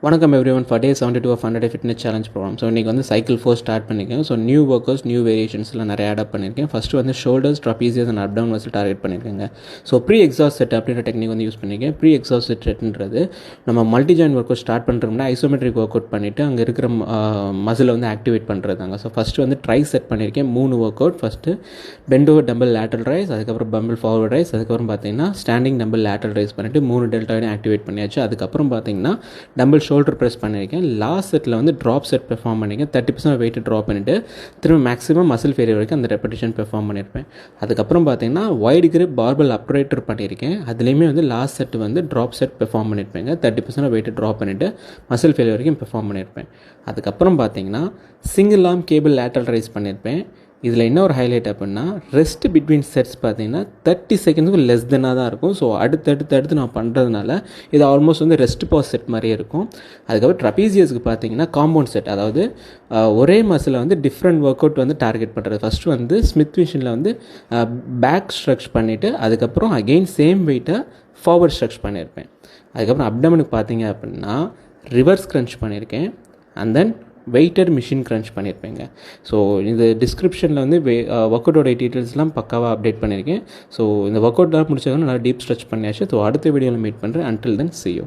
வணக்கம் everyone for day 72 of 100 fitness challenge program. So இன்றைக்கி வந்து சைக்கிள் 4 ஸ்டார்ட் பண்ணியிருக்கேன். ஸோ நியூ ஒர்க்கர்ஸ் நியூ வேரியேஷன்ஸ்லாம் நிறைய ஆட் பண்ணியிருக்கேன். ஃபஸ்ட்டு வந்து shoulders, trapezius and up down muscle target பண்ணியிருக்கேங்க. ஸோ ப்ரீ எக்ஸாஸ்ட் செட் அப்படின்ற டெக்னிக் வந்து யூஸ் பண்ணியிருக்கேன். ப்ரீ எக்ஸாஸ்ட் செட்ன்றது நம்ம multi joint work out start பண்ணுறோம்னா ஐசோமெட்ரிக் ஒர்க் அவுட் பண்ணிவிட்டு அங்கே இருக்கிற மசிலை வந்து ஆக்டிவேட் பண்ணுறதாங்க. ஸோ ஃபஸ்ட்டு வந்து ட்ரை செட் பண்ணியிருக்கேன் 3 work out. First bent over dumbbell lateral raise, அதுக்கப்புறம் பம்பிள் ஃபார்வர்ட் ரைஸ், அதுக்கப்புறம் பார்த்தீங்கன்னா ஸ்டாண்டிங் டம்பிள் லேட்டரல் ரைஸ் பண்ணிவிட்டு 3 டெல்டாவையும் ஆக்டிவேட் பண்ணியாச்சு. அதுக்கப்புறம் பார்த்தீங்கன்னா டம்பிள் ஷோல்டர் ப்ரெஸ் பண்ணியிருக்கேன். லாஸ்ட் செட்டில் வந்து ட்ராப் செட் பெர்ஃபார்ம் பண்ணியிருக்கேன். 30% வெயிட்டு ட்ராப் பண்ணிவிட்டு திரும்ப மேக்ஸிமம் மசில் ஃபெயிலியர் வரைக்கும் அந்த ரெப்படிஷன் பெர்ஃபார்ம் பண்ணியிருப்பேன். அதுக்கப்புறம் பார்த்தீங்கன்னா வைட் கிரிப் பார்பல் அப்ரைட்டர் பண்ணியிருக்கேன். அதுலேயுமே வந்து லாஸ்ட் செட் வந்து ட்ராப் செட் பெர்ஃபார்ம் பண்ணியிருப்பேங்க. 30% வெயிட்டு ட்ராப் பண்ணிவிட்டு மசில் ஃபெயிலியர் வரைக்கும் பெர்ஃபார்ம் பண்ணியிருப்பேன். அதுக்கப்புறம் பார்த்தீங்கன்னா single arm cable lateral raise பண்ணியிருப்பேன். இதில் என்ன ஒரு ஹைலைட் அப்படின்னா ரெஸ்ட் பிட்வீன் செட்ஸ் பார்த்தீங்கன்னா 30 செகண்ட்ஸுக்கு லெஸ் தென்னாக தான் இருக்கும். ஸோ அடுத்து நான் பண்ணுறதுனால இது ஆல்மோஸ்ட் வந்து ரெஸ்ட் பாஸ் செட் மாதிரியே இருக்கும். அதுக்கப்புறம் ட்ரபீசியஸ்க்கு பார்த்தீங்கன்னா காம்பவுண்ட் செட், அதாவது ஒரே மசில் வந்து டிஃப்ரெண்ட் ஒர்க் அவுட் வந்து டார்கெட் பண்ணுறது. ஃபஸ்ட்டு வந்து ஸ்மித் மிஷினில் வந்து பேக் ஸ்ட்ரெச் பண்ணிவிட்டு அதுக்கப்புறம் அகெயின் சேம் வெயிட்டை ஃபார்வர்ட் ஸ்ட்ரெச் பண்ணியிருப்பேன். அதுக்கப்புறம் அப்டமனுக்கு பார்த்தீங்க அப்படின்னா ரிவர்ஸ் க்ரன்ச் பண்ணியிருக்கேன். And then weighted machine crunch பண்ணியிருப்பேங்க. ஸோ இந்த டிஸ்கிரிப்ஷனில் வந்து ஒர்க் அவுட்டோட டீட்டெயில்ஸ்லாம் பக்காவாக அப்டேட் பண்ணியிருக்கேன். ஸோ இந்த ஒர்க் அவுட்லாம் முடிச்சதும் நல்லா டீப் ஸ்ட்ரெச் பண்ணியாச்சு. ஸோ அடுத்த வீடியோவில் மீட் பண்ணுறேன். Until then see you.